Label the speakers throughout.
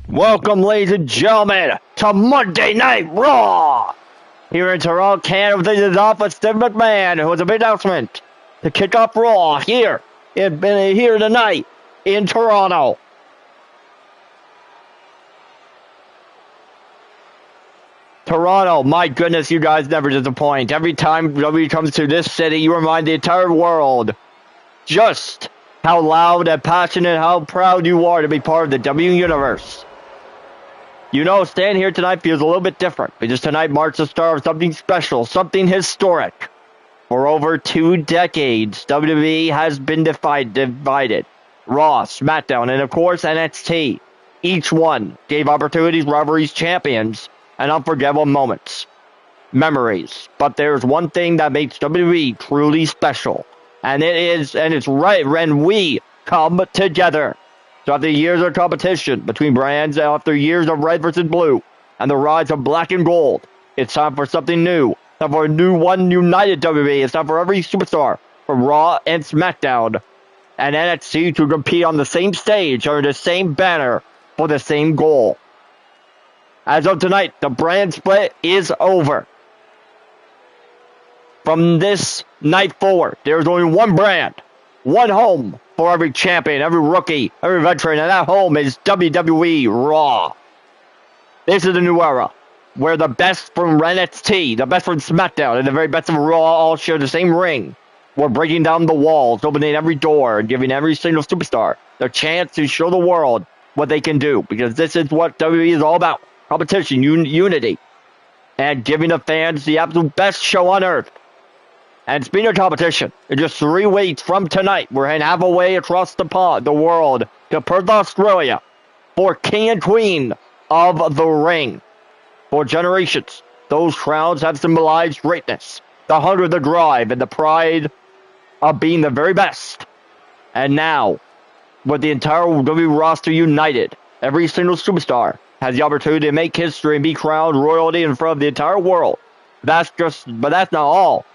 Speaker 1: Welcome, ladies and gentlemen, to Monday Night Raw! Here in Toronto, Canada, this is off with Stephenie McMahon, who has a big announcement to kick off Raw here tonight in Toronto. Toronto, my goodness, you guys never disappoint. Every time WWE comes to this city, you remind the entire world just how loud and passionate, how proud you are to be part of the W Universe. You know, staying here tonight feels a little bit different because tonight marks the start of something special, something historic. For over 2 decades, WWE has been divided. Raw, SmackDown, and of course NXT. Each one gave opportunities, rivalries, champions, and unforgettable moments. Memories. But there's one thing that makes WWE truly special. And it's right when we come together. So after years of competition between brands, after years of red versus blue, and the rise of black and gold, it's time for something new. Time for a new one united WWE. It's time for every superstar from Raw and SmackDown and NXT to compete on the same stage under the same banner for the same goal. As of tonight, the brand split is over. From this night forward, there's only one brand, one home for every champion, every rookie, every veteran, and that home is WWE Raw. This is a new era, where the best from NXT, the best from SmackDown, and the very best of Raw all share the same ring. We're breaking down the walls, opening every door, and giving every single superstar the chance to show the world what they can do, because this is what WWE is all about. Competition, unity, and giving the fans the absolute best show on earth. And speaking of competition, in just 3 weeks from tonight, we're heading halfway across the world to Perth, Australia, for King and Queen of the Ring. For generations, those crowns have symbolized greatness, the hunger, the drive, and the pride of being the very best. And now, with the entire WWE roster united, every single superstar has the opportunity to make history and be crowned royalty in front of the entire world. But that's not all.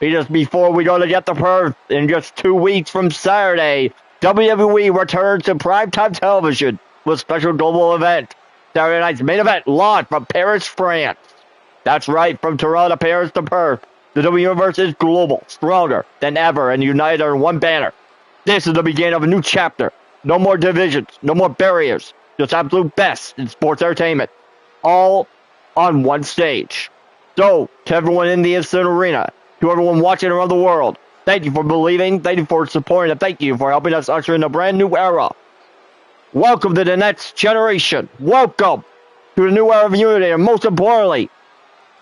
Speaker 1: Just before we go to get the Perth, in just 2 weeks from Saturday, WWE returns to primetime television with a special global event. Saturday night's main event live from Paris, France. That's right, from Toronto, Paris to Perth. The WWE Universe is global, stronger than ever, and united under one banner. This is the beginning of a new chapter. No more divisions, no more barriers. Just absolute best in sports entertainment. All on one stage. So, to everyone in the instant arena, to everyone watching around the world, thank you for believing, thank you for supporting, and thank you for helping us usher in a brand new era. Welcome to the next generation. Welcome to the new era of unity, and most importantly,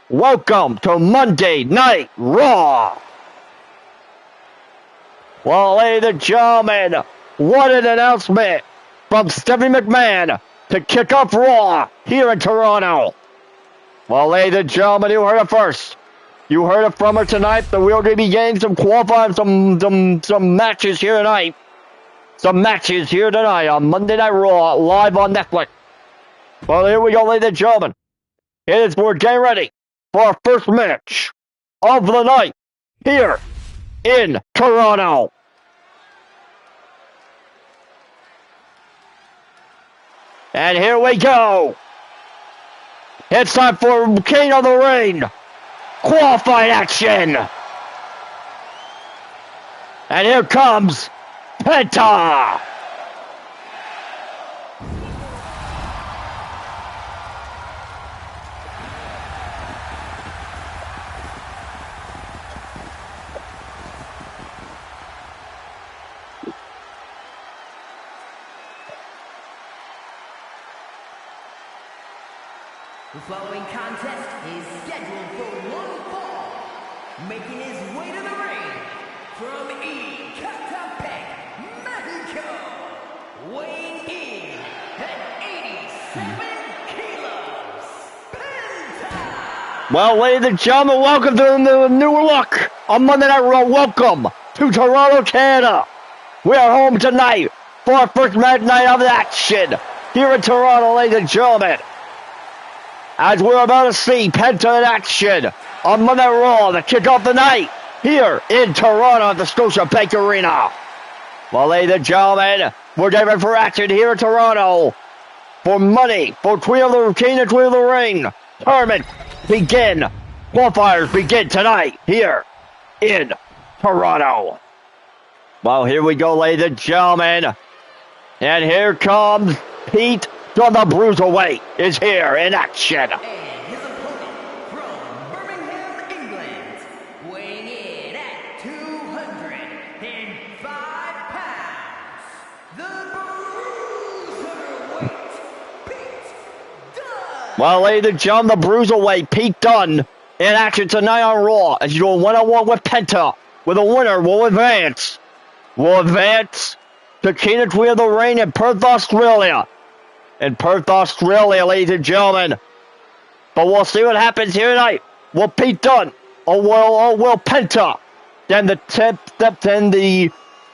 Speaker 1: welcome to Monday Night Raw. Well, ladies and gentlemen, what an announcement from Stephenie McMahon to kick off Raw here in Toronto. Well, ladies and gentlemen, you heard it first. You heard it from her tonight. That we're going to be getting some qualifying, some matches here tonight. Some matches here tonight on Monday Night Raw, live on Netflix. Well, here we go, ladies and gentlemen. We're getting ready for our first match of the night here in Toronto. And here we go. It's time for King of the Ring. Qualifying action. And here comes Penta.
Speaker 2: The following contest is scheduled for one fall. Making his way to the ring from Ecatepec, Mexico, weighing in at 87 kilos, Penta!
Speaker 1: Well, ladies and gentlemen, welcome to the new look on Monday Night Raw. Welcome to Toronto, Canada. We are home tonight for our first match night of action here in Toronto, ladies and gentlemen. As we're about to see Penta in action on Monday Night Raw to kick off the night here in Toronto at the Scotiabank Arena. Well, ladies and gentlemen, we're getting ready for action here in Toronto. for money for King of the Ring. Tournament begin. Qualifiers begin tonight here in Toronto. Well, here we go, ladies and gentlemen. And here comes Pete Dunne, the Bruiserweight, is here in action.
Speaker 2: And his opponent from Birmingham, England, weighing in at 205 pounds, the Bruiserweight, Pete Dunne.
Speaker 1: Well, ladies and gentlemen, the Bruiserweight, Pete Dunne, in action tonight on Raw as you do a one-on-one with Penta, with a winner will advance. Will advance to King of the Ring in Perth, Australia. In Perth, Australia, ladies and gentlemen. But we'll see what happens here tonight. Will Pete Dunne or will Penta then the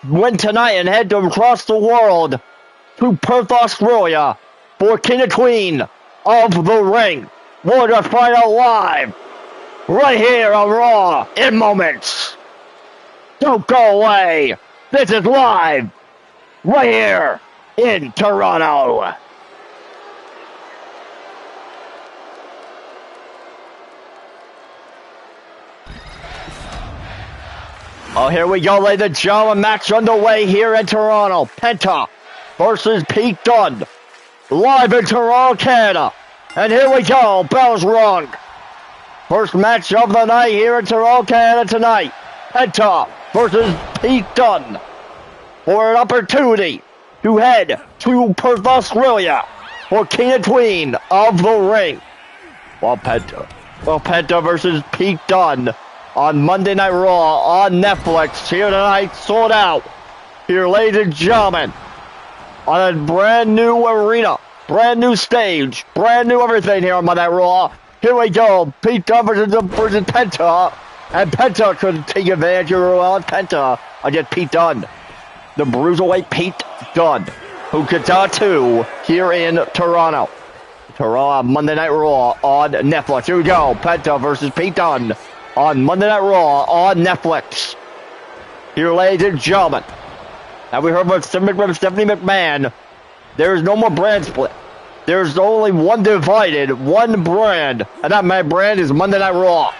Speaker 1: win tonight and head to across the world to Perth, Australia for King and Queen of the Ring. We'll just find out live right here on Raw in moments. Don't go away. This is live right here in Toronto. Oh, here we go, ladies and gentlemen. Match underway here in Toronto. Penta versus Pete Dunne. Live in Toronto, Canada. And here we go. Bell's rung. First match of the night here in Toronto, Canada tonight. Penta versus Pete Dunne for an opportunity to head to Perth, Australia for King and Queen of the Ring. Penta versus Pete Dunne on Monday Night Raw on Netflix here tonight, sold out. Here, ladies and gentlemen, on a brand new arena, brand new stage, brand new everything here on Monday Night Raw. Here we go, Pete Dunne versus Penta. And Penta could take advantage of Penta against Pete Dunne. The Bruiserweight Pete Dunne, who could tattoo here in Toronto. Toronto Monday Night Raw on Netflix. Here we go, Penta versus Pete Dunne on Monday Night Raw on Netflix. Here, ladies and gentlemen, have we heard about Stephenie McMahon? There is no more brand split. There's only one divided, one brand, and that brand is Monday Night Raw.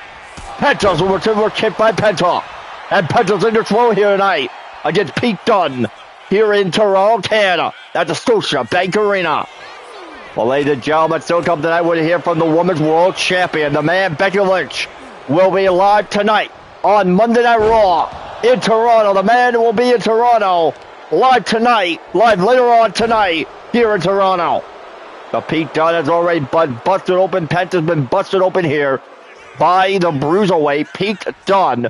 Speaker 1: Penta's were kicked by Penta. And Penta's in control here tonight against Pete Dunne here in Toronto, Canada at the Scotia Bank Arena. Well, ladies and gentlemen, still come tonight. We'll hear from the Women's World Champion, the man Becky Lynch, will be live tonight on Monday Night Raw in Toronto. The man will be in Toronto live tonight, live later on tonight here in Toronto. But Pete Dunne has already busted open. Penta's been busted open here by the Bruiserweight Pete Dunne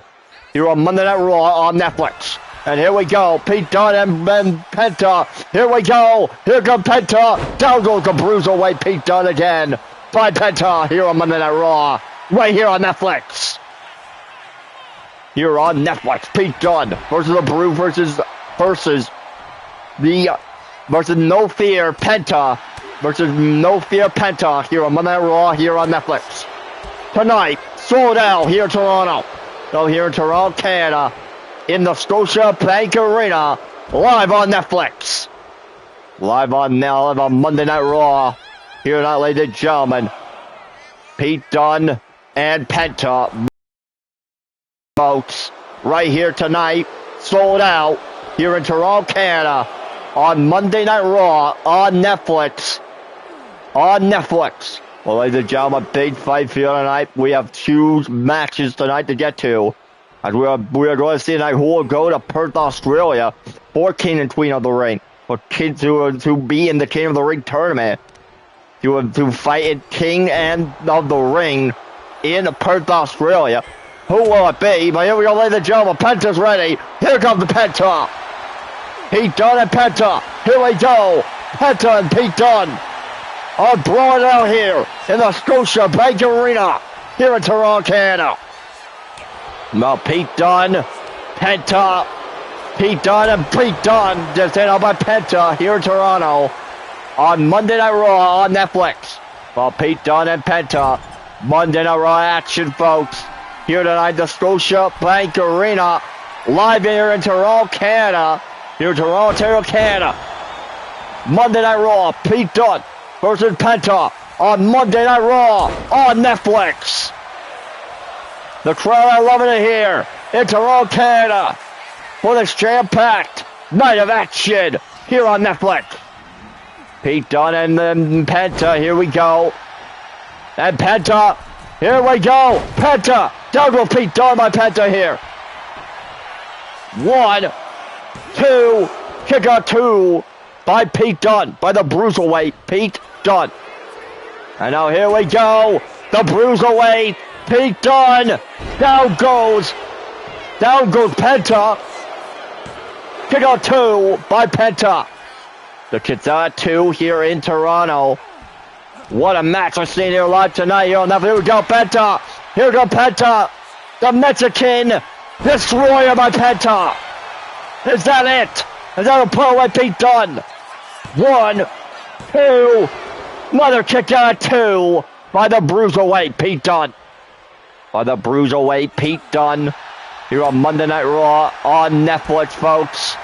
Speaker 1: here on Monday Night Raw on Netflix. And here we go, Pete Dunne and Penta. Here we go. Here comes Penta. Down goes the Bruiserweight Pete Dunne again by Penta here on Monday Night Raw. Right here on Netflix. Here on Netflix, Pete Dunne versus the versus No Fear Penta versus No Fear Penta here on Monday Night Raw here on Netflix. Tonight, sold out here in Toronto. So here in Toronto, Canada, in the Scotia Bank Arena, live on Netflix. Live on Monday Night Raw. Here tonight, ladies and gentlemen, Pete Dunne and Penta, folks, right here tonight, sold out here in Toronto, Canada, on Monday Night Raw on Netflix. On Netflix. Well, ladies and gentlemen, big fight for you tonight. We have two matches tonight to get to. As we are going to see tonight who will go to Perth, Australia for King and Queen of the Ring. For to be in the King of the Ring tournament. To fight in King and of the Ring in Perth, Australia. Who will it be? But here we go, ladies and gentlemen. Penta's ready. Here comes the Penta. Pete Dunne and Penta. Here we go. Penta and Pete Dunne are blowing out here in the Scotia Bank Arena here in Toronto, Canada. Now Pete Dunne, Penta, Pete Dunne and Pete Dunne just hit out by Penta here in Toronto on Monday Night Raw on Netflix. Well, Pete Dunne and Penta, Monday Night Raw action, folks. Here tonight, the Scotia Bank Arena, live here in Toronto, Canada. Here in Toronto, Ontario, Canada. Monday Night Raw, Pete Dunne versus Penta on Monday Night Raw on Netflix. The crowd are loving it here in Toronto, Canada for this jam-packed night of action here on Netflix. Pete Dunne and then Penta, here we go. And Penta, here we go. Penta, down with Pete Dunne by Penta here. 1, 2, kick out 2 by Pete Dunne, by the Bruiserweight, Pete Dunne. And now here we go. The Bruiserweight, Pete Dunne. Down goes Penta. Kick out 2 by Penta. The kids out 2 here in Toronto. What a match we're seeing here live tonight. Here we go, Penta. Here we go, Penta. The Mexican Destroyer by Penta. Is that it? Is that a pull by Pete Dunne? 1, 2. Another kick out 2 by the Bruiserweight, Pete Dunne. By the Bruiserweight, Pete Dunne. Here on Monday Night Raw on Netflix, folks.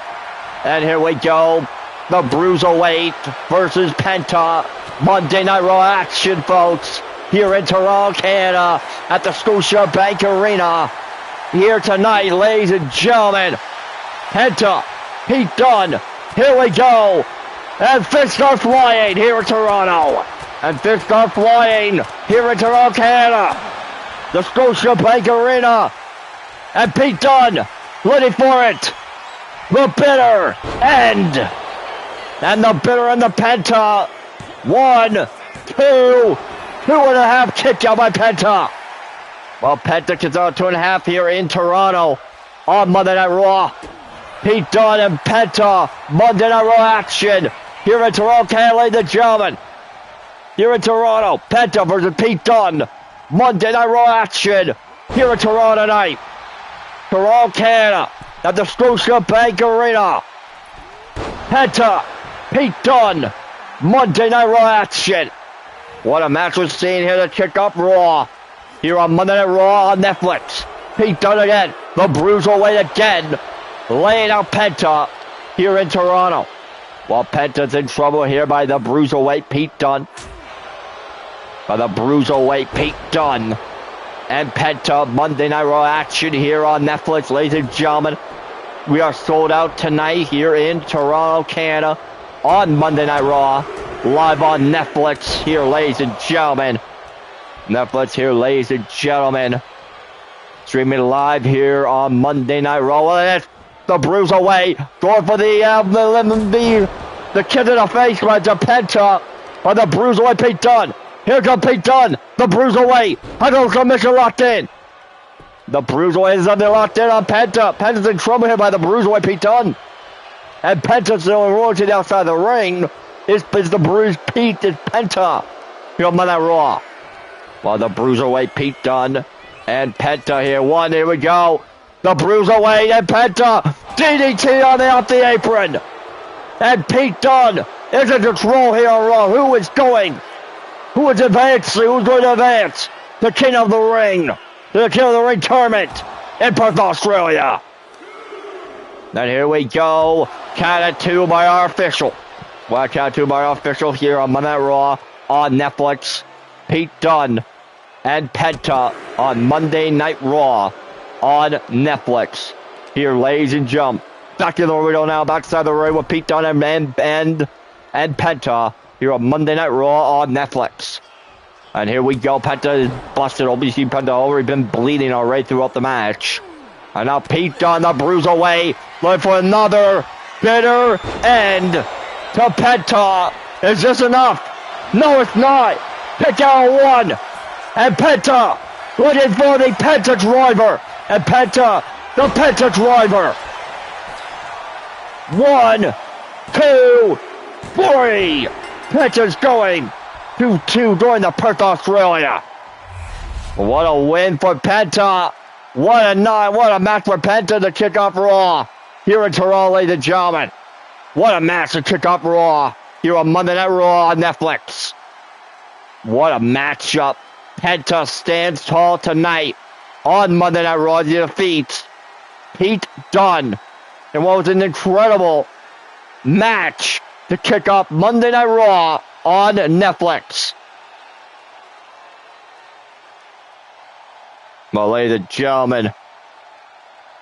Speaker 1: And here we go. The Bruiserweight versus Penta. Monday Night Raw action, folks. Here in Toronto, Canada at the Scotiabank Arena. Here tonight, ladies and gentlemen. Penta, Pete Dunne. Here we go. And fists are flying here in Toronto. And fists are flying here in Toronto, Canada. The Scotiabank Arena. And Pete Dunne, ready for it. The bitter end. And the bitter and the Penta. 1, 2, 2.5 kick out by Penta. Well, Penta gets out 2.5 here in Toronto on Monday Night Raw. Pete Dunne and Penta, Monday Night Raw action here in Toronto, Canada, ladies and gentlemen. Here in Toronto, Penta versus Pete Dunne, Monday Night Raw action here in Toronto tonight. Toronto, Canada, at the Scotiabank Arena. Penta, Pete Dunne, Monday Night Raw action. What a match we're seeing here to kick off Raw. Here on Monday Night Raw on Netflix. Pete Dunne again, the Bruiserweight again, laying out Penta here in Toronto. While Penta's in trouble here by the Bruiserweight Pete Dunne. By the Bruiserweight Pete Dunne. And Penta, Monday Night Raw action here on Netflix, ladies and gentlemen. We are sold out tonight here in Toronto, Canada on Monday Night Raw. Live on Netflix here, ladies and gentlemen. Netflix here, ladies and gentlemen. Streaming live here on Monday Night Raw. Well, that's the Bruiserweight going for the kick in the face by the Penta by the Bruiserweight Pete Dunne. Here comes Pete Dunne, the Bruiserweight. I don't come mission locked in. The Bruiserweight is under locked in on Penta. Penta's in trouble here by the Bruiserweight Pete Dunne. And Penta's still rolling to the outside of the ring. Is the Bruise Pete is Penta. Here on Monday Night Raw. While the Bruiserweight Pete Dunne and Penta here. Here we go. The Bruiserweight and Penta. DDT on off the apron. And Pete Dunne is in control here on Raw. Who is advancing? Who's going to advance? The King of the Ring. The King of the Ring tournament in Perth, Australia. And here we go. Count of 2 by our official. Well, count of 2 by our official here on Monday Night Raw on Netflix. Pete Dunne and Penta on Monday Night Raw on Netflix. Here, ladies and gentlemen. Back to the arena now. Backside the ring with Pete Dunne and Penta. Here on Monday Night Raw on Netflix. And here we go. Penta is busted. Obviously, Penta already been bleeding already throughout the match. And now Pete Dunne, the Bruiserweight, looking for another bitter end to Penta. Is this enough? No, it's not. Pick out 1. And Penta looking for the Penta driver. And Penta, the Penta driver. 1, 2, 3. Penta's going 2-2 going to Perth, Australia. What a win for Penta. What a match for Penta to kick off Raw here in Toronto, ladies and gentlemen. What a match to kick off Raw here on Monday Night Raw on Netflix. What a matchup. Penta stands tall tonight on Monday Night Raw. He defeats Pete Dunne in what was an incredible match to kick off Monday Night Raw on Netflix. Well, ladies and gentlemen,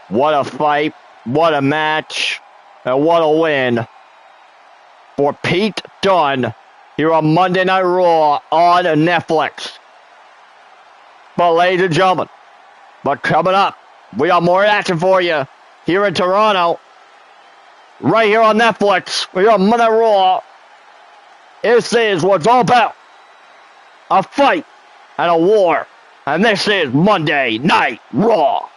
Speaker 1: what a fight, what a match, and what a win for Pete Dunne here on Monday Night Raw on Netflix. But ladies and gentlemen, coming up, we got more action for you here in Toronto, right here on Netflix. We are on Monday Night Raw. This is what it's all about. A fight and a war. And this is Monday Night Raw.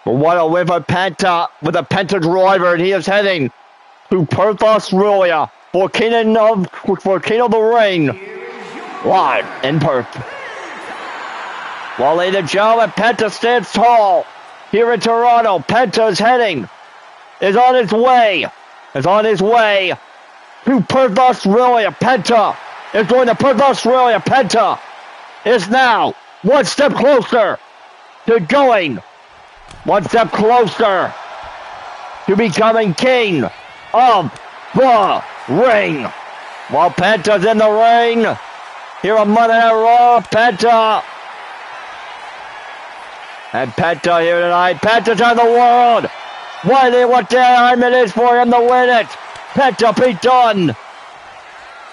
Speaker 1: What a win for Penta with a Penta driver, and he is heading to Perth, Australia for King of the Ring, live in Perth. While ladies and gentlemen, Penta stands tall here in Toronto. Penta is on his way to Perth, Australia. Penta is going to Perth, Australia. Penta is now one step closer to going. One step closer to becoming king of the ring. While Penta's in the ring, here on Monday Night Raw, Penta. And Penta here tonight. Penta's on the world. What time it is for him to win it. Penta Pete Dunne.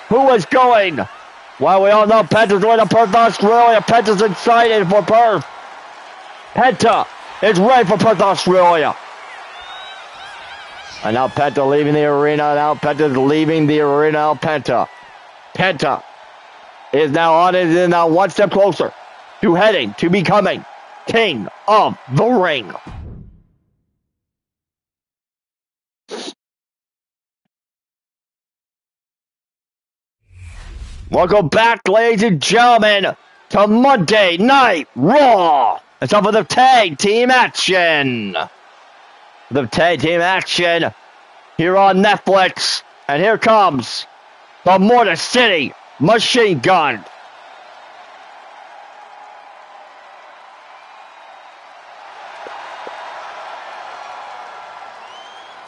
Speaker 1: Who is going? Well, we all know Penta's going to Perth, Australia. Penta's excited for Perth. Penta is ready for Perth, Australia. And now Penta leaving the arena. Penta's Penta is now one step closer to heading to becoming King of the Ring. Welcome back, ladies and gentlemen, to Monday Night Raw. It's time for the tag team action. The tag team action here on Netflix. And here comes the Motor City Machine Gun.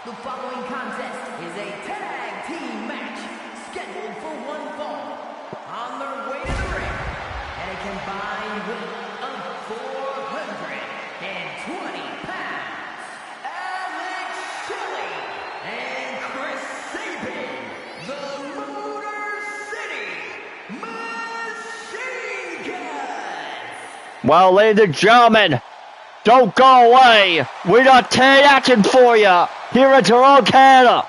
Speaker 2: The following contest is a tag team match scheduled for one fall. On their way to the ring, and a combined weight of 420 pounds, Alex Shelley and Chris Sabin, the Motor City Machine Guns.
Speaker 1: Well, ladies and gentlemen, don't go away. We got tag action for you here in Toronto, Canada.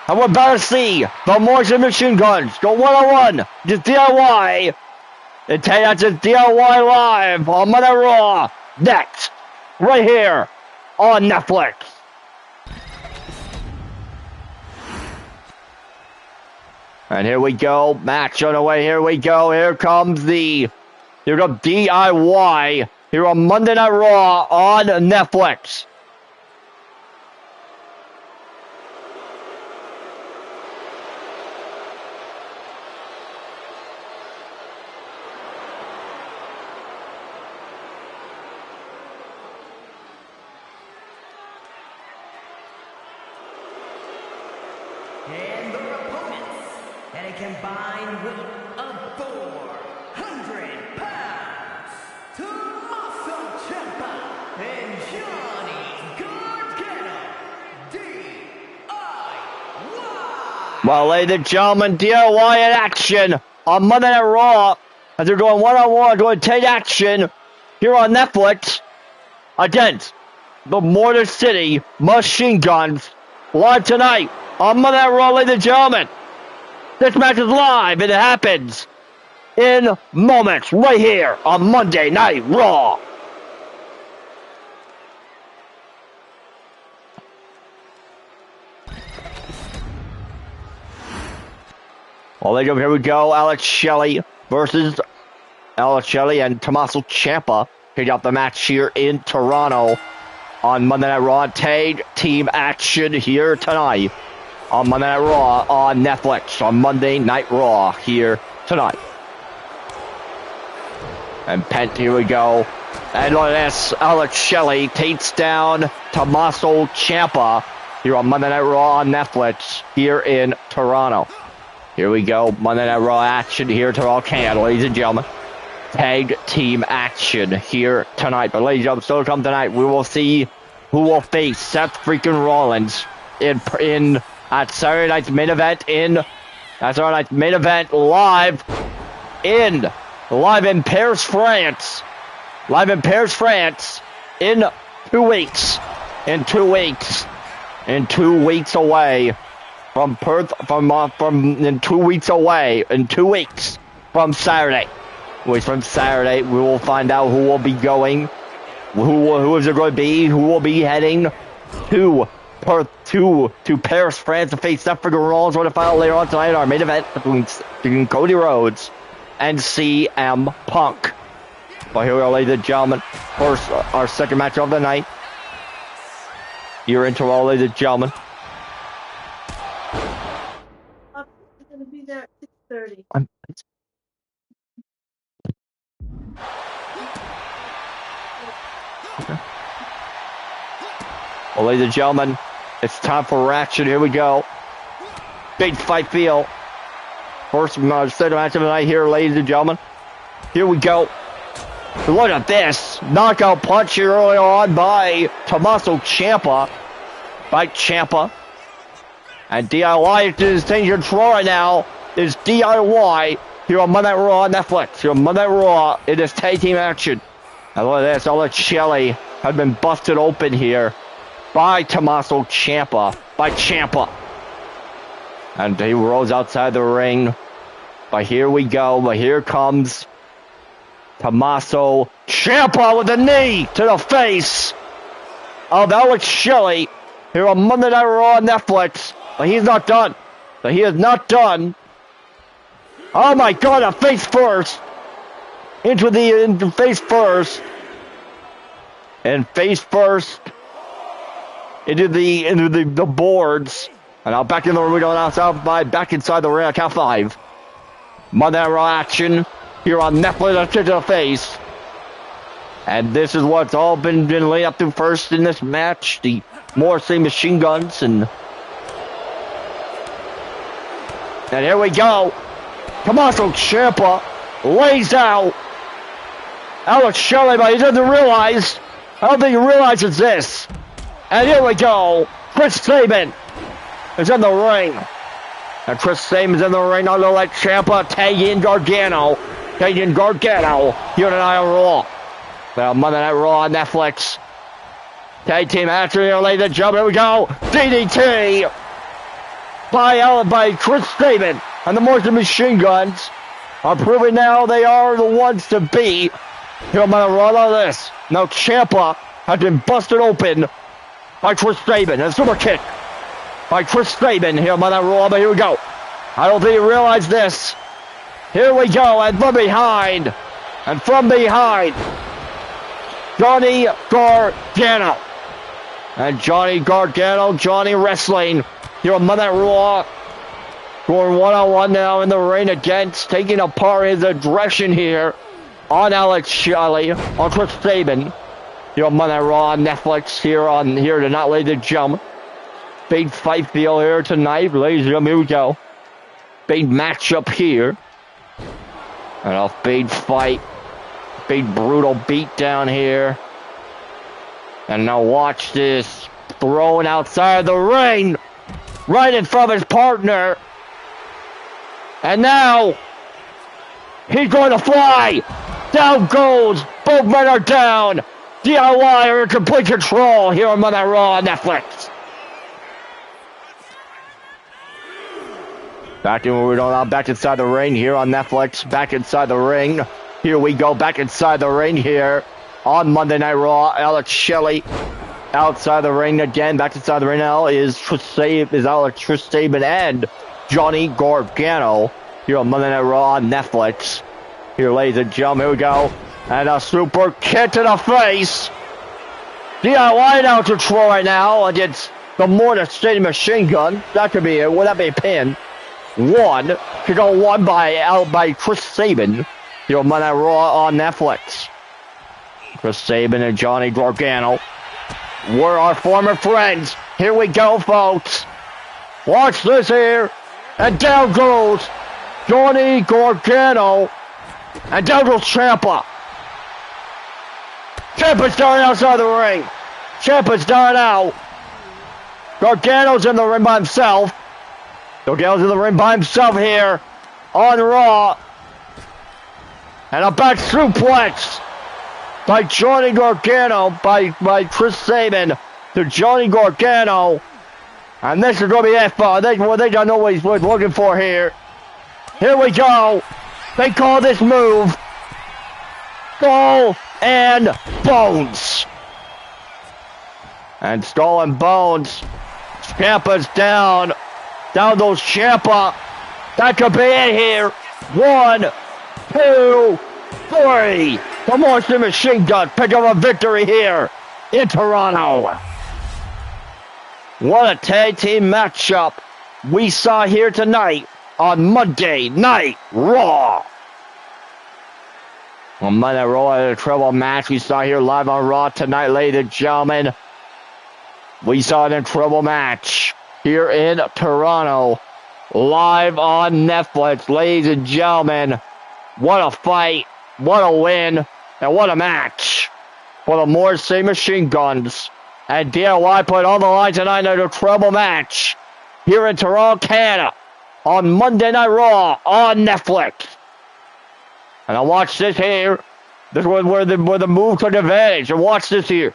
Speaker 1: And we're about to see the Motor City Machine Guns go one-on-one, just DIY. The tag action DIY live on Monday Night Raw next, right here on Netflix. And here we go, match on the way. Here we go. Here comes DIY here on Monday Night Raw on Netflix.
Speaker 2: And their opponents, at a combined weight of 400 pounds, Tommaso Ciampa and Johnny Gargano, DIY.
Speaker 1: Well, ladies and gentlemen, DIY in action on Monday Night Raw as they're going one-on-one, going to take action here on Netflix against the Motor City Machine Guns live tonight on Monday Night Raw, ladies and gentlemen. This match is live and it happens in moments right here on Monday Night Raw. Well, ladies and gentlemen, here we go. Alex Shelley versus Alex Shelley and Tommaso Ciampa picked up the match here in Toronto on Monday Night Raw. Tag team action here tonight on Monday Night Raw on Netflix on Monday Night Raw here tonight. And Pent, here we go. And look at this. Alex Shelley takes down Tommaso Ciampa here on Monday Night Raw on Netflix here in Toronto. Here we go. Monday Night Raw action here to all Canada, ladies and gentlemen. Tag team action here tonight. But ladies and gentlemen, still to come tonight, we will see who will face Seth freaking Rollins in at Saturday night's main event live in Paris, France. Live in Paris, France in 2 weeks. In 2 weeks. In 2 weeks away from Perth, in 2 weeks away, in 2 weeks from Saturday. From Saturday, we will find out who will be going, who is it going to be, who will be heading to Perth, to Paris, France to face Stephenie Rollins. We're going to find out later on tonight our main event between Cody Rhodes and CM Punk. But here we are, ladies and gentlemen. First, our second match of the night. You're into all, ladies and gentlemen.
Speaker 3: I'm going to be there at 6:30.
Speaker 1: Okay. Well, ladies and gentlemen, it's time for action. Here we go. Big fight feel. First second match of the night here, ladies and gentlemen. Here we go. Look at this. Knockout punch here early on by Tommaso Ciampa. And DIY is taking control right now. Is DIY here on Monday Night Raw on Netflix. Here on Monday Night Raw, it is tag team action. And look at this. Alex Shelley has been busted open here by Tommaso Ciampa. And he rolls outside the ring. But here we go. But here comes Tommaso Ciampa with a knee to the face of Alex Shelley here on Monday Night Raw on Netflix. But he's not done. He is not done. Oh my God, a face first. Into face first. And face first into the boards. And now back in the ring, we go outside, back inside the ring, I count 5. Monday Night Raw action here on Netflix, to the face. And this is what's all been laid up to first in this match. The Morrissey machine guns and here we go. Tommaso Ciampa lays out Alex Shelley, but he doesn't realize. I don't think he realizes this. And here we go. Chris Sabin is in the ring. And Chris Saban's in the ring. I'll let Ciampa tag in Gargano. Here tonight on Raw. Well, Monday Night Raw on Netflix. Tag team action here, ladies and gentlemen. Here we go. DDT by Chris Sabin. And the Morrison Machine Guns are proving now they are the ones to beat. Here on Monday Night Raw. Look at this. Now Ciampa has been busted open by Chris Sabin. A super kick by Chris Sabin here on Monday Night Raw. But here we go. I don't think you realize this. Here we go, and from behind, Johnny Gargano. And Johnny Gargano, Johnny Wrestling, here on Monday Night Raw, going one-on-one now in the ring against, taking apart his aggression here on Alex Shelley, on Chris Sabin, here on Monday Night Raw on Netflix, here tonight, ladies and gentlemen. Big fight feel here tonight, ladies and gentlemen, here we go. Big matchup here. And a big fight. Big brutal beat down here. And now watch this. Thrown outside the ring. Right in front of his partner. And now he's going to fly. Down goes. Both men are down. DIY are in complete control here on Monday Night Raw on Netflix. Back inside the ring here on Netflix. Back inside the ring. Here we go. Back inside the ring here on Monday Night Raw. Alex Shelley outside the ring again. Back inside the ring now is Alex Sabin and Johnny Gargano here on Monday Night Raw on Netflix. Here, ladies and gentlemen, here we go. And a super kick to the face. DIY now control right now against the Mortar City Machine Gun. That could be it. Would that be a pin? One. Could go one by Chris Sabin. Here on Monday Raw on Netflix. Chris Sabin and Johnny Gargano were our former friends. Here we go, folks. Watch this here. And down goes Johnny Gargano. And down goes Ciampa. Ciampa's down outside the ring. Ciampa's down out. Gargano's in the ring by himself. Gargano's in the ring by himself here on Raw. And a back suplex by Johnny Gargano, by Chris Sabin to Johnny Gargano. And this is going to be it. They don't know what he's looking for here. Here we go. They call this move Skull and Bones. And Skull and Bones. Ciampa's down. Down goes Ciampa. That could be it here. 1, 2, 3. The Monster Machine Gun pick up a victory here in Toronto. What a tag team matchup we saw here tonight on Monday Night Raw. On Monday Night Raw, a treble match we saw here live on Raw tonight, ladies and gentlemen. We saw it in treble match here in Toronto, live on Netflix, ladies and gentlemen. What a fight, what a win, and what a match for the Morrissey Machine Guns. And DIY put on the line tonight in a treble match here in Toronto, Canada, on Monday Night Raw on Netflix. And I watch this here. This was where the move took advantage. And watch this here.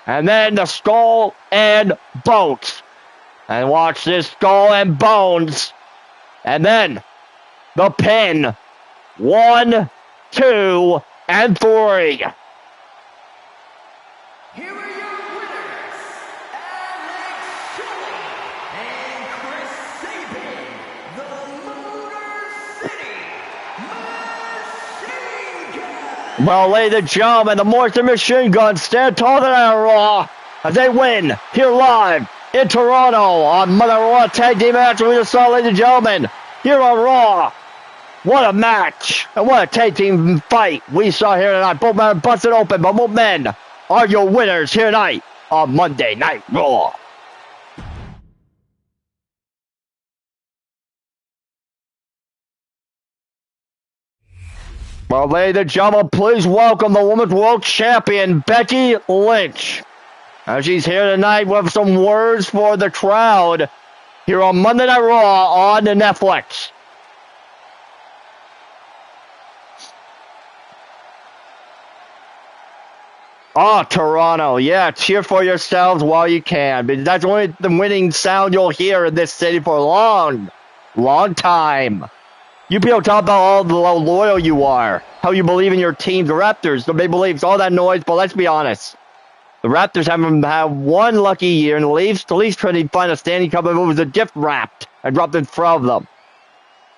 Speaker 1: And then the Skull and Bones. And watch this Skull and Bones. And then the pin. 1, 2, and 3.
Speaker 2: Here are your winners, Alex Shelley and Chris Sabin, the Motor City Machine Guns.
Speaker 1: Well, ladies and gentlemen, the Morrison Machine Guns stand tall tonight on Raw as they win here live in Toronto on Monday Night Raw tag team match. We just saw, ladies and gentlemen, here on Raw. What a match and what a tag team fight we saw here tonight. Both men busted open, but both men are your winners here tonight on Monday Night Raw. Well, ladies and gentlemen, please welcome the Women's World Champion, Becky Lynch. As she's here tonight with some words for the crowd here on Monday Night Raw on the Netflix. Oh, Toronto, yeah, cheer for yourselves while you can. Because that's only the winning sound you'll hear in this city for a long time. You people talk about how loyal you are, how you believe in your team. The Raptors, they believe all that noise, but let's be honest. The Raptors haven't had one lucky year, and the Leafs trying to find a Stanley Cup if it was a gift wrapped and dropped in front of them.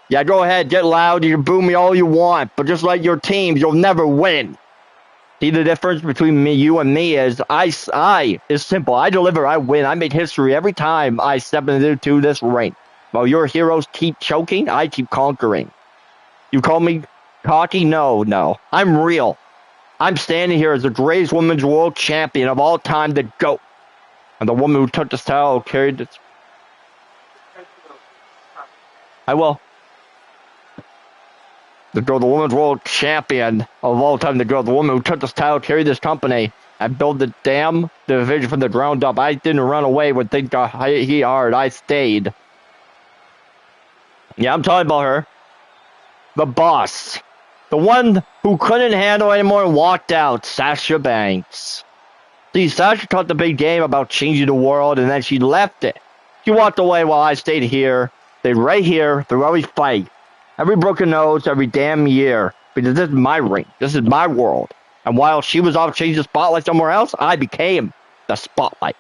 Speaker 1: Yeah, go ahead, get loud, you can boo me all you want, but just like your teams, you'll never win. See, the difference between you and me is I is simple. I deliver, I win. I make history every time I step into this ring. While your heroes keep choking, I keep conquering. You call me cocky? No. I'm real. I'm standing here as the greatest women's world champion of all time, the GOAT. And the woman who took this title carried this. I will. The women's world champion of all time, the woman who took this title, carried this company, and built the division from the ground up. I didn't run away when things got hard. I stayed. Yeah, I'm talking about her. The boss. The one who couldn't handle anymore and walked out, Sasha Banks. See, Sasha talked the big game about changing the world, and then she left it. She walked away while I stayed here. Stayed right here through every fight. Every broken nose, every damn year. Because this is my ring. This is my world. And while she was off changing the spotlight somewhere else, I became the spotlight.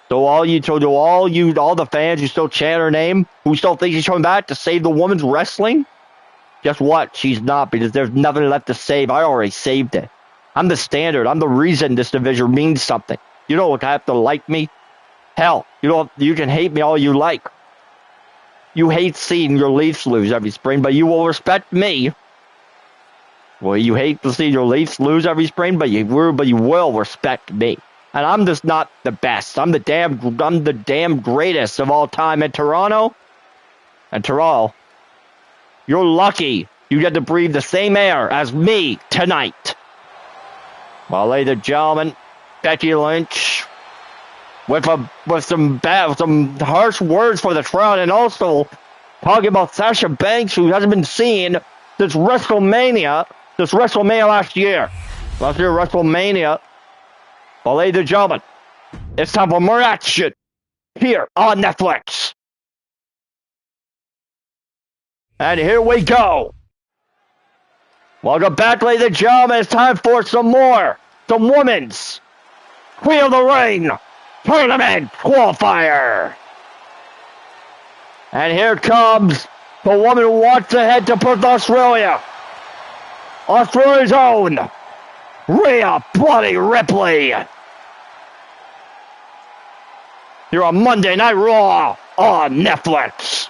Speaker 1: So all the fans who still chant her name, who still think she's coming back to save the women's wrestling, guess what? She's not, because there's nothing left to save. I already saved it. I'm the standard. I'm the reason this division means something. You don't have to like me. Hell, you can hate me all you like. You hate seeing your Leafs lose every spring, but you will respect me. Well, you hate to see your Leafs lose every spring, but you will respect me. And I'm just not the best. I'm the damn greatest of all time in Toronto. And Toronto, you're lucky you get to breathe the same air as me tonight. Well, ladies and gentlemen, Becky Lynch with some harsh words for the crowd, and also talking about Sasha Banks, who hasn't been seen since WrestleMania last year. WrestleMania. Well, ladies and gentlemen, it's time for more action here on Netflix. And here we go. Welcome back, ladies and gentlemen. It's time for some women's Queen of the Ring Tournament Qualifier. And here comes the woman who wants to head to Perth, Australia. Australia's own Rhea Bloody Ripley. Here on Monday Night Raw on Netflix.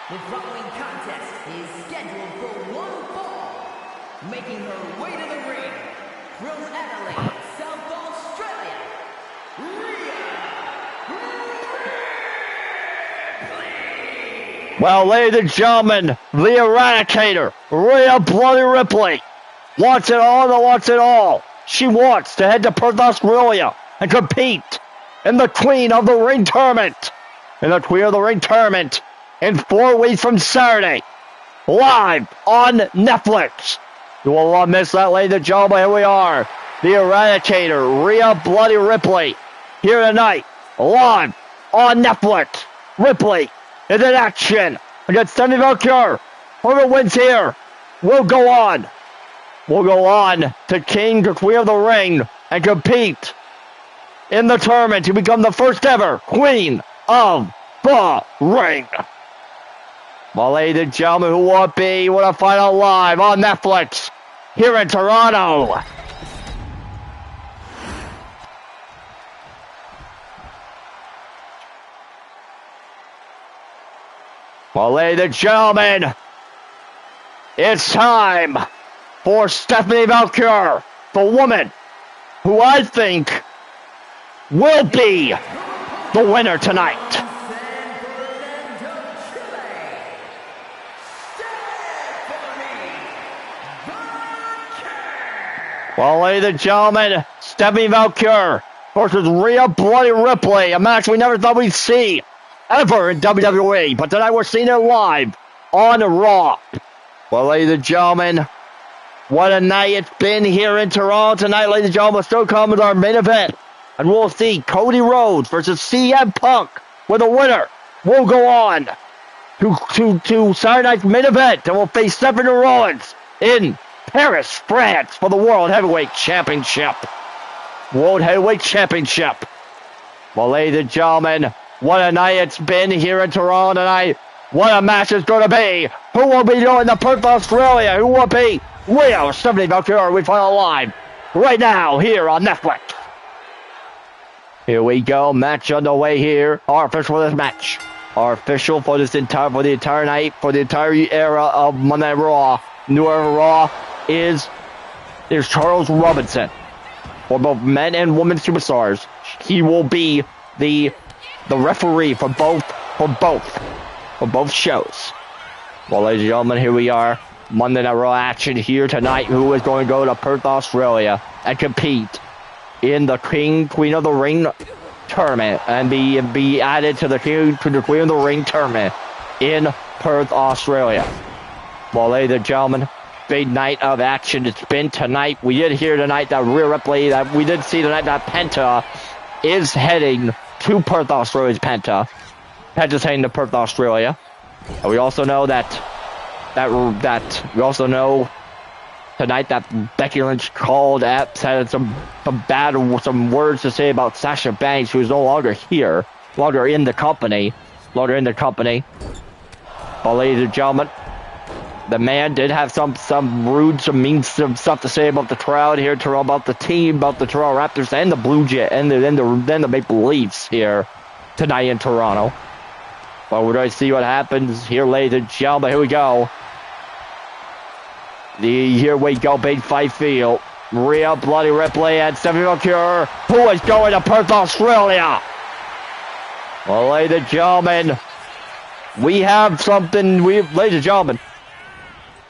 Speaker 2: The following contest is scheduled for one fall. Making her way to the ring from Adelaide, South Australia, Rhea.
Speaker 1: Well, ladies and gentlemen, the Eradicator, Rhea Bloody Ripley, wants it all. She wants to head to Perth, Australia, and compete in the Queen of the Ring tournament. In 4 weeks from Saturday, live on Netflix. You will not miss that, ladies and gentlemen. Here we are, the Eradicator, Rhea Bloody Ripley, here tonight, live on Netflix. Ripley is in action against Stephenie Valkyrie. Whoever wins here will go on. We'll go on to Queen of the Ring and compete in the tournament to become the first ever Queen of the Ring. Well, ladies and gentlemen, who will it be? We're going to find out live on Netflix here in Toronto. Well, ladies and gentlemen, it's time for Stephenie Valkyrie, the woman who I think will be the winner tonight. Well, ladies and gentlemen, Stephenie Valkyrie versus Rhea Bloody Ripley, a match we never thought we'd see ever in WWE, but tonight we're seeing it live on Raw. Well, ladies and gentlemen, what a night it's been here in Toronto tonight, ladies and gentlemen. Still comes our main event, and we'll see Cody Rhodes versus CM Punk, where the winner will go on to Saturday night's main event, and will face Stephenie Rollins in Paris, France, for the World Heavyweight Championship. Well, ladies and gentlemen, what a night it's been here in Toronto tonight. What a match it's going to be. Who will be doing the Perth, Australia? Who will be Rhea or Stephenie Valkyrie? We find out live right now here on Netflix. Here we go. Match underway here. Our official for this match. Our official for the entire night, for the entire era of Monday Night Raw. New Era Raw is Charles Robinson. For both men and women superstars. He will be the referee for both shows. Well, ladies and gentlemen, here we are. Monday Night Raw action here tonight. Who is going to go to Perth, Australia and compete in the Queen of the Ring tournament and be added to the Queen of the Ring tournament in Perth, Australia. Well, ladies and gentlemen, big night of action it's been tonight. We did hear tonight that Rhea Ripley, that we did see tonight that Penta is heading to Perth, Australia's Penta. Penta's heading to Perth, Australia. And we also know we also know tonight that Becky Lynch called up, said some words to say about Sasha Banks, who's no longer here, longer in the company. But ladies and gentlemen, the man did have some mean stuff to say about the crowd here, about the team, about the Toronto Raptors and the Blue Jays and the Maple Leafs here tonight in Toronto. Well, we're going to see what happens here, ladies and gentlemen. Here we go. Here we go, big fight field. Rhea Bloody Ripley and Stephenie McCure, who is going to Perth, Australia. Well, ladies and gentlemen, we have something. Ladies and gentlemen,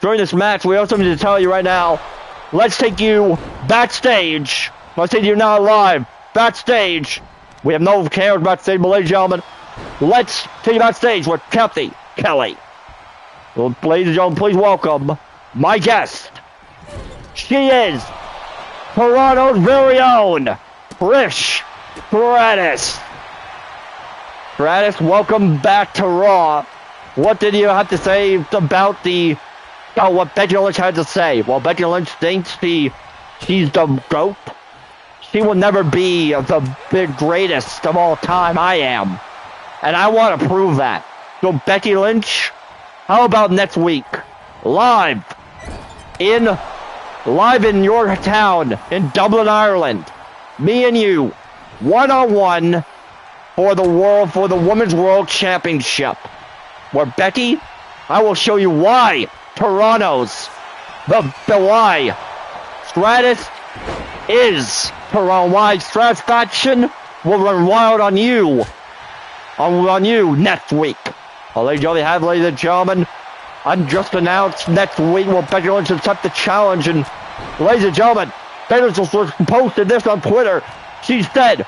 Speaker 1: during this match, we have something to tell you right now. Let's take you backstage. Let's take you now live backstage. We have no cameras backstage, but ladies and gentlemen, let's take you backstage with Kelly. Well, ladies and gentlemen, please welcome my guest. She is Toronto's very own Trish Stratus. Stratus, welcome back to Raw. What did you have to say about what Becky Lynch had to say? Well, Becky Lynch thinks she's the GOAT. She will never be the greatest of all time. I am. And I want to prove that. So, Becky Lynch, how about next week? Live in your town in Dublin, Ireland. Me and you, one-on-one for the Women's World Championship. Where Becky, I will show you why Toronto's the why Stratus is Toronto. Why Stratus faction will run wild on you next week. Well, ladies and gentlemen, I'm just announced next week will Becky Lynch accept the challenge. And ladies and gentlemen, Becky Lynch posted this on Twitter. She said,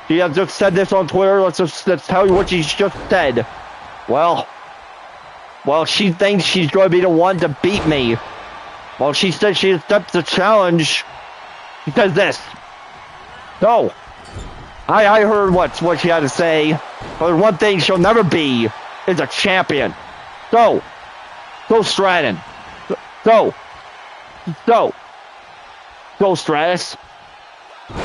Speaker 1: she has just said this on Twitter. Let's tell you what she just said. Well, she thinks she's going to be the one to beat me. Well, she said she accepts the challenge. She says this. So, I heard what she had to say. But there's one thing she'll never be is a champion. So Stratton. So Stratus.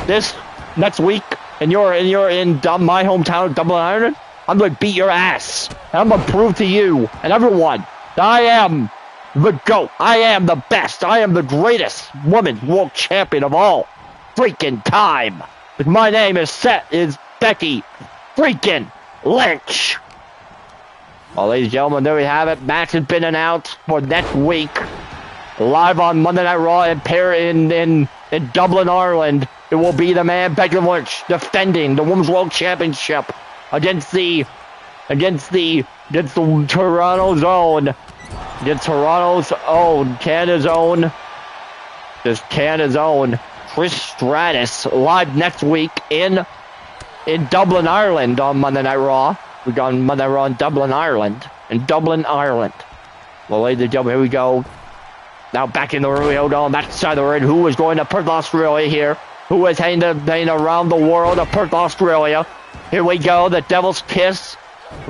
Speaker 1: This next week, and you're in my hometown of Dublin, Ireland. I'm going to beat your ass. And I'm going to prove to you and everyone that I am the GOAT. I am the best. I am the greatest women's world champion of all freaking time. But my name is Becky freaking Lynch. Well, ladies and gentlemen, there we have it. Match has been announced for next week. Live on Monday Night Raw in Dublin, Ireland. It will be the man Becky Lynch defending the Women's World Championship against Toronto's own, Canada's own Trish Stratus, live next week in Dublin, Ireland on Monday Night Raw. We got Monday Night Raw in Dublin, Ireland. Well, ladies and gentlemen, here we go. Now back in the ring, on that side of the ring, who is going to Perth, Australia here? Who is heading around the world of Perth, Australia? Here we go, the Devil's Kiss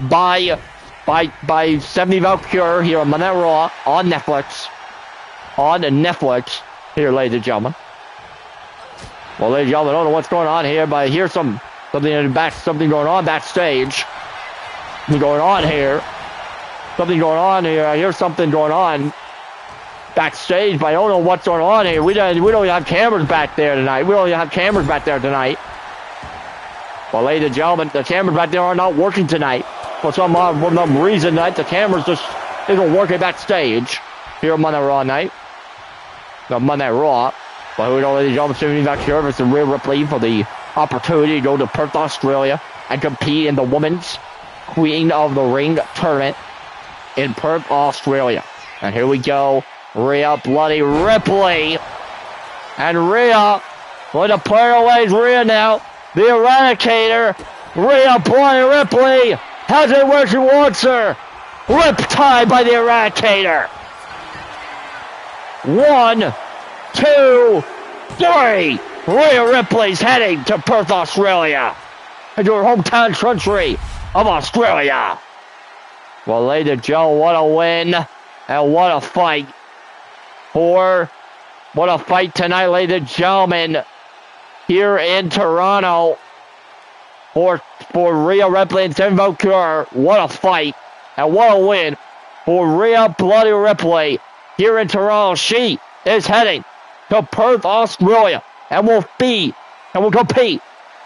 Speaker 1: by Stephenie McCure here on Monday Night Raw on Netflix. Here, ladies and gentlemen. Well, ladies and gentlemen, I don't know what's going on here, but I hear something going on backstage. Something going on here. I hear something going on backstage, but I don't know what's going on here. We don't even have cameras back there tonight. Well, ladies and gentlemen, the cameras back there are not working tonight. For some reason tonight, the cameras just isn't working backstage here on Monday Raw night. No, Monday Raw. But we don't, ladies and gentlemen, Stephenie McCure versus Rhea Ripley for the opportunity to go to Perth, Australia and compete in the Women's Queen of the Ring tournament in Perth, Australia. And here we go. Rhea Bloody Ripley. And Rhea, with a player away, Rhea now. The Eradicator. Rhea Bloody Ripley has it where she wants her. Riptide by the Eradicator. 1, 2, 3. Rhea Ripley's heading to Perth, Australia. Into her hometown country of Australia. Well, ladies and gentlemen, what a win. And what a fight. What a fight tonight, ladies and gentlemen. Here in Toronto. For Rhea Ripley and Stephenie McCure. What a fight. And what a win for Rhea Bloody Ripley. Here in Toronto. She is heading to Perth, Australia. And will compete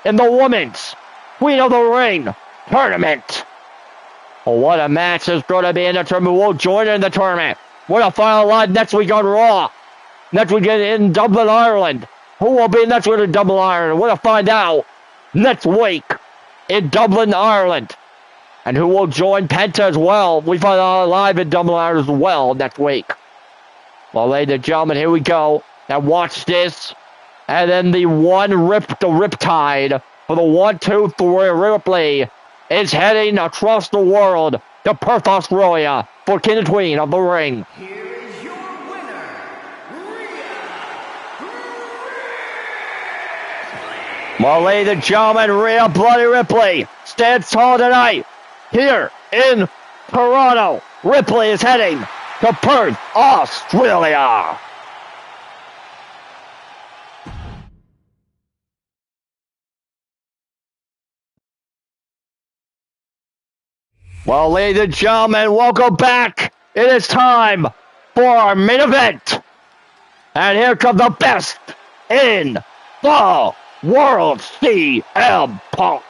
Speaker 1: in the Women's Queen of the Ring tournament. Oh, what a match is going to be in the tournament. We'll join in the tournament. We're going to find out live next week on Raw. Next week in Dublin, Ireland. Who will be next week in Dublin, Ireland? We're going to find out next week in Dublin, Ireland. And who will join Penta as well. We find out live in Dublin, Ireland as well next week. Well, ladies and gentlemen, here we go. Now watch this. And then the Riptide for the 1, 2, 3 Ripley is heading across the world to Perth, Australia for King and Queen of the Ring.
Speaker 2: Here is your winner,
Speaker 1: Well, ladies and gentlemen, Rhea Bloody Ripley stands tall tonight here in Toronto. Ripley is heading to Perth, Australia. Well, ladies and gentlemen, welcome back. It is time for our main event. And here comes the best in the world, CM Punk.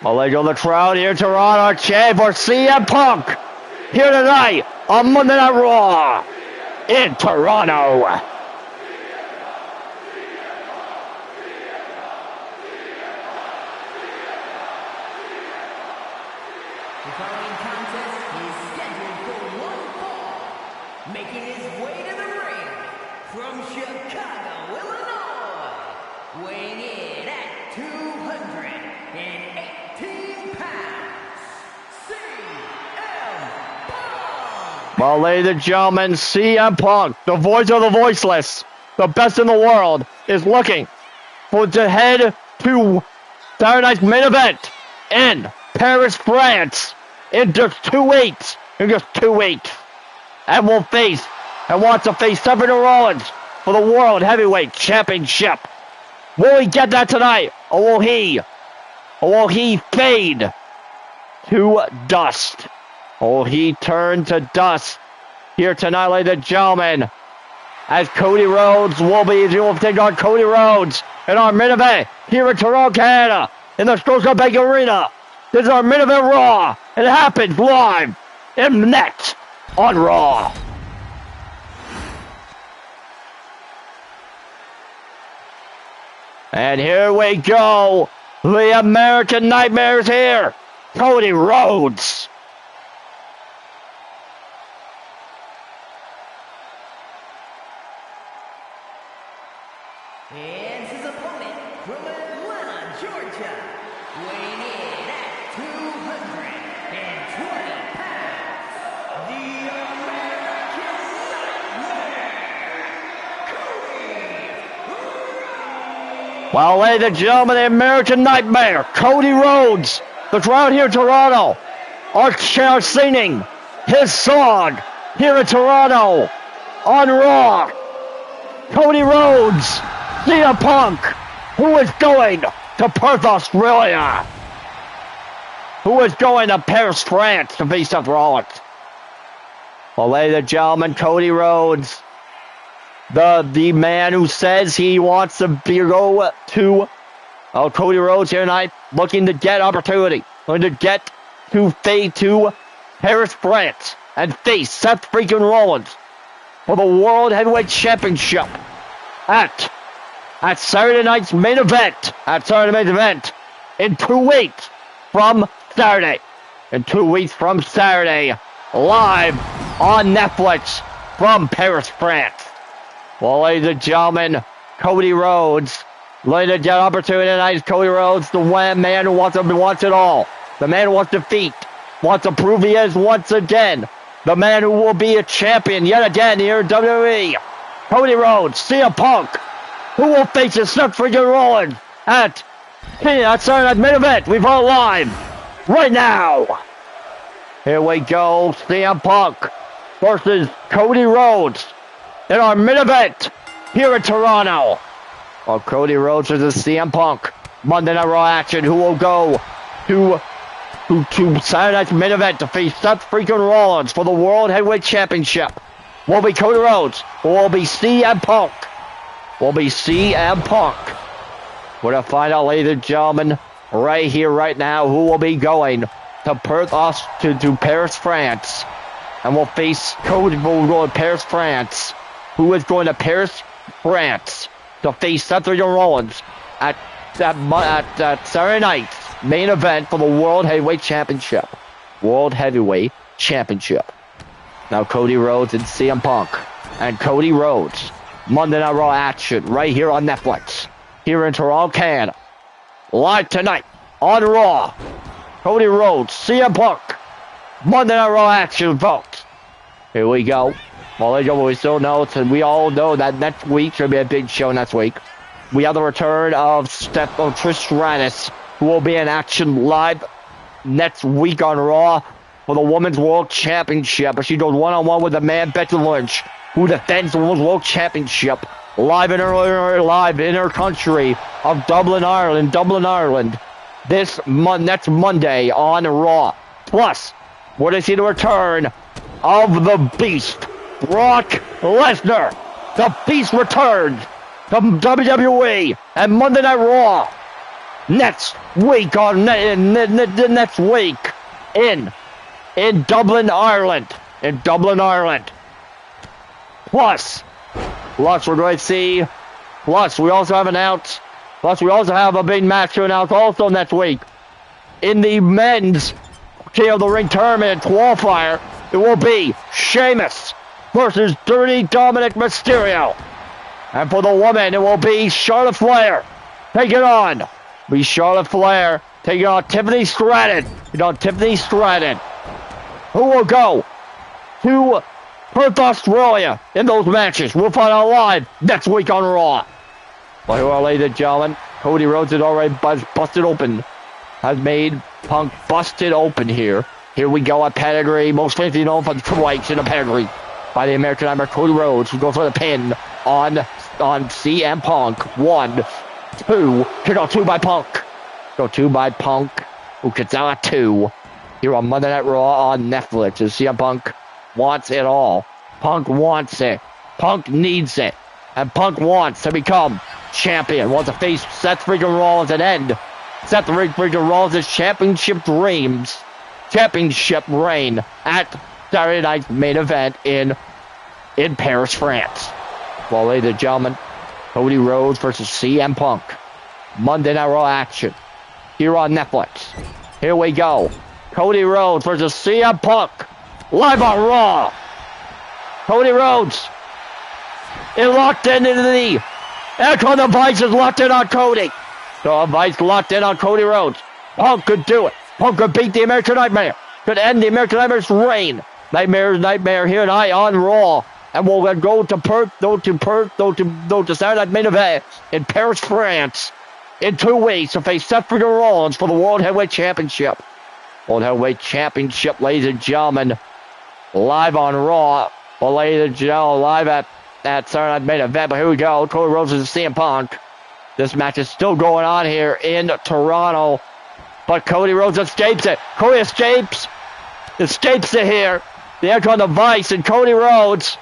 Speaker 1: Well, ladies and gentlemen, the crowd here in Toronto cheering for CM Punk here tonight on Monday Night Raw in Toronto.
Speaker 2: The following contest is scheduled for one fall. Making his way to the ring from Chicago, Illinois. Weighing in at 218 pounds, CM Punk.
Speaker 1: Well, ladies and gentlemen, CM Punk, the voice of the voiceless, the best in the world, is looking to head to Saturday night's main event in Paris, France, in just 2 weeks. In just 2 weeks. And wants to face Stephenie Rollins for the World Heavyweight Championship. Will he get that tonight? Or will he fade to dust? Or will he turn to dust here tonight, ladies and gentlemen? As Cody Rhodes will take on Cody Rhodes in our main event here in Toronto, Canada, in the Scotiabank Arena. This is our main event Raw. It happens live in next on Raw. And here we go. The American Nightmare is here. Cody Rhodes.
Speaker 2: And his opponent from Atlanta, Georgia, weighing in at 220 pounds, the American Nightmare, Cody.
Speaker 1: Well, ladies and gentlemen, the American Nightmare, Cody Rhodes. The crowd here in Toronto are singing his song here in Toronto on Raw. Cody Rhodes. CM Punk, who is going to Perth, Australia, who is going to Paris, France to face Seth Rollins. Well, ladies and gentlemen, Cody Rhodes, the man who says he wants to go to Cody Rhodes here tonight, looking to get opportunity, looking to get to Paris, France, and face Seth freaking Rollins for the World Heavyweight Championship at Saturday night's main event. In 2 weeks from Saturday. Live on Netflix from Paris, France. Well, ladies and gentlemen, Cody Rhodes. Ladies and gentlemen, opportunity tonight is Cody Rhodes, the man who wants it all. The man who wants defeat. Wants to prove he is once again. The man who will be a champion yet again here in WWE. Cody Rhodes, CM Punk, who will face his Seth freaking Rollins at Saturday Night Main Event. We've heard live right now. Here we go, CM Punk versus Cody Rhodes in our main event here in Toronto. Well, Cody Rhodes versus CM Punk. Monday Night Raw action. Who will go to Saturday night's main event to face Seth freaking Rollins for the World Heavyweight Championship? Will be Cody Rhodes. Will be CM Punk. Will be CM Punk. We're going to find out, ladies and gentlemen, right here, right now, who will be going to Paris, France. And will face Cody. Will go to Paris, France. Who is going to Paris, France to face Seth freaking Rollins at Saturday night's main event for the World Heavyweight Championship. World Heavyweight Championship. Now Cody Rhodes and CM Punk. And Cody Rhodes. Monday Night Raw action right here on Netflix. Here in Toronto, Canada. Live tonight on Raw. Cody Rhodes, CM Punk. Monday Night Raw action, folks. Here we go. Well, we still know, we all know that next week should be a big show next week. We have the return of Trish Stratus, who will be in action live next week on Raw for the Women's World Championship. But she goes one-on-one with the man Becky Lynch, who defends the Women's World Championship live in her country of Dublin, Ireland. This next Monday on Raw. Plus, we're going to see the return of the Beast, Brock Lesnar. The Beast returns to WWE and Monday Night Raw next week in Dublin, Ireland. Plus we're going to see. Plus, we also have announced. Plus, we also have a big match to announce also next week in the men's King of the Ring tournament qualifier. It will be Sheamus versus Dirty Dominic Mysterio. And for the woman, it will be Charlotte Flair taking on Tiffany Stratton. Who will go to Perth, Australia in those matches? We'll find out live next week on Raw. Well, here are, ladies and gentlemen, Cody Rhodes is already busted open. Has made Punk busted open here. Here we go at pedigree, most famously known for the strikes in the pedigree by the American Nightmare Cody Rhodes, who goes for the pin on CM Punk. 1, 2, kick out 2 by Punk. Go 2 by Punk, who gets out at 2. Here on Monday Night Raw on Netflix. As CM Punk wants it all. Punk wants it. Punk needs it. And Punk wants to become champion. Wants to face Seth freaking Rollins and end Seth freaking Rollins' championship reign at Saturday night's main event in Paris, France. Well, ladies and gentlemen, Cody Rhodes versus CM Punk. Monday Night Raw action here on Netflix. Here we go. Cody Rhodes versus CM Punk. Live on Raw. Cody Rhodes is locked into the Echo device is locked in on Cody. The device locked in on Cody Rhodes. Punk could do it. Punk could beat the American Nightmare. Could end the American Nightmare's reign. Nightmare here tonight on Raw. And we'll go to Saturday night main event in Paris, France in 2 weeks to face Seth freaking Rollins for the World Heavyweight Championship. World Heavyweight Championship, ladies and gentlemen, live on Raw. Well, ladies and gentlemen, live at Saturday night main event. But here we go. Cody Rhodes versus CM Punk. This match is still going on here in Toronto. But Cody Rhodes escapes it. Cody escapes it here. The Icon device and Cody Rhodes.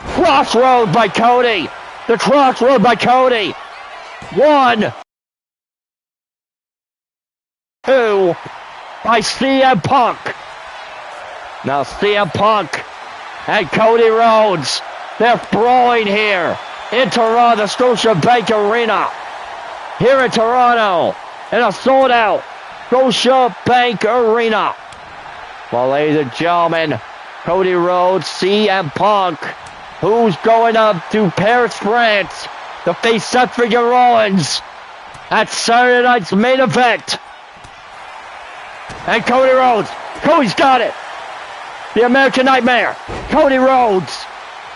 Speaker 1: Crossroad by Cody. The crossroad by Cody. 1, 2 by CM Punk. Now CM Punk and Cody Rhodes, they're brawling here in Toronto, Scotiabank Arena. Here in Toronto, in a sold-out Scotiabank Arena. Well, ladies and gentlemen, Cody Rhodes, CM Punk, who's going up to Paris, France, to face Seth freaking Rollins at Saturday night's main event. And Cody Rhodes, Cody's got it. The American Nightmare, Cody Rhodes,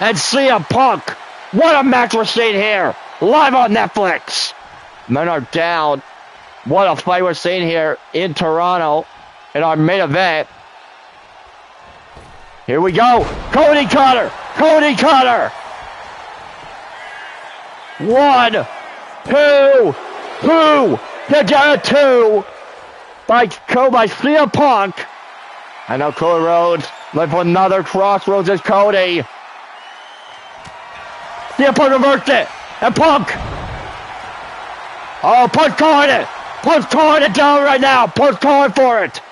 Speaker 1: and CM Punk. What a match we're seeing here, live on Netflix. Men are down. What a fight we're seeing here in Toronto in our main event. Here we go. Cody Cutter. 1, 2, 2. Kick out at 2. By CM Punk. And now Cody Rhodes looking for another crossroads as Cody. CM Punk reversed it. And Punk. Oh, Punk's calling it. Punk's calling it down right now. Punk's calling for it.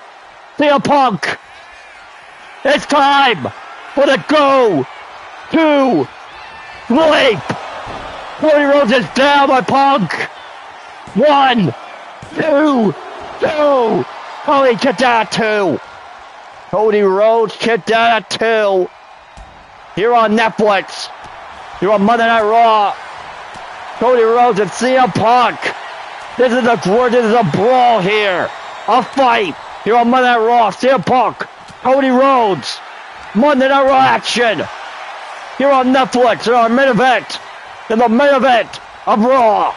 Speaker 1: CM Punk. It's time for the go to sleep. Cody Rhodes is down by Punk. 1, 2, 2. Cody kicked out at 2. Cody Rhodes kicked out at 2. Here on Netflix. Here on Monday Night Raw. Cody Rhodes and CM Punk. This is a brawl here. A fight. Here on Monday Night Raw. CM Punk. Cody Rhodes. Monday Night Raw action. Here on Netflix. In our main event. In the main event of Raw.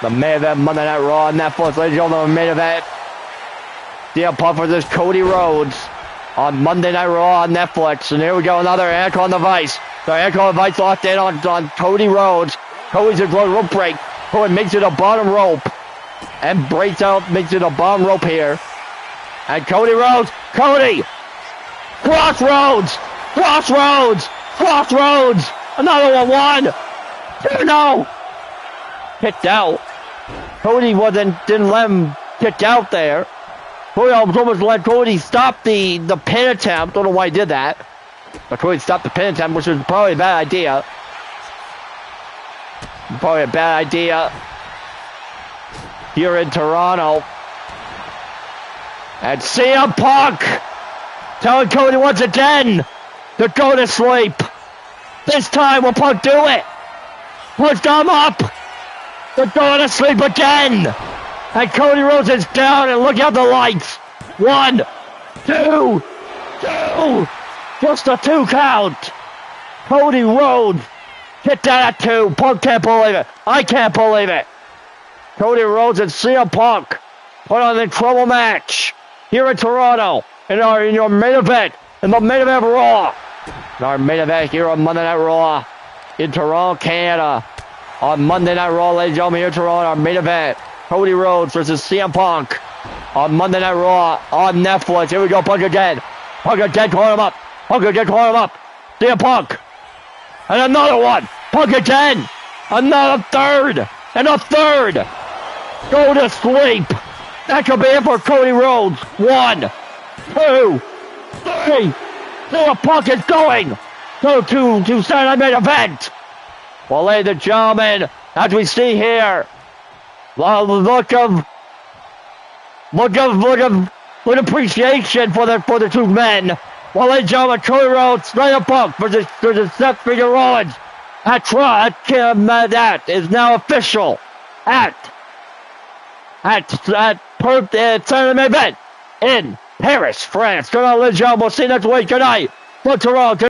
Speaker 1: The main event Monday Night Raw on Netflix. Ladies and gentlemen, the main event. CM Punk versus Cody Rhodes on Monday Night Raw on Netflix. And here we go, another ankle on the vice. The ankle on the vice locked in on Cody Rhodes. Cody's a good rope break. Cody makes it a bottom rope. And breaks out, makes it a bottom rope here. And Cody Rhodes. Cody! Crossroads! Crossroads! Crossroads! Another one! 1, 2, no! Kicked out. Cody didn't let him kick out there. Cody almost let Cody stop the pin attempt. Don't know why he did that. But Cody stopped the pin attempt, which was probably a bad idea. Probably a bad idea. Here in Toronto. And CM Punk telling Cody once again to go to sleep. This time will Punk do it. Push them up. They're going to sleep again. And Cody Rhodes is down and look at the lights. 1, 2, 2. Just a 2 count. Cody Rhodes hit that at 2. Punk can't believe it. I can't believe it. Cody Rhodes and CM Punk put on an incredible match here in Toronto in your main event. In the main event of Raw. In our main event here on Monday Night Raw in Toronto, Canada. On Monday Night Raw, ladies and gentlemen, here in Toronto, our main event. Cody Rhodes versus CM Punk on Monday Night Raw on Netflix. Here we go, Punk again. Punk again, calling him up. Punk again, calling him up. CM Punk. And another one. Punk again. Another third. And a third. Go to sleep. That could be it for Cody Rhodes. 1, 2, 3. CM Punk is going to Saturday Night Main Event. Well, ladies and gentlemen, as we see here, look of appreciation for the two men. Well, ladies and gentlemen, Cody Rhodes, CM Punk versus Stephenie Rollins. That is now official at Saturday Main Event in Paris, France. Good night, ladies and gentlemen. We'll see you next week. Good night from Toronto.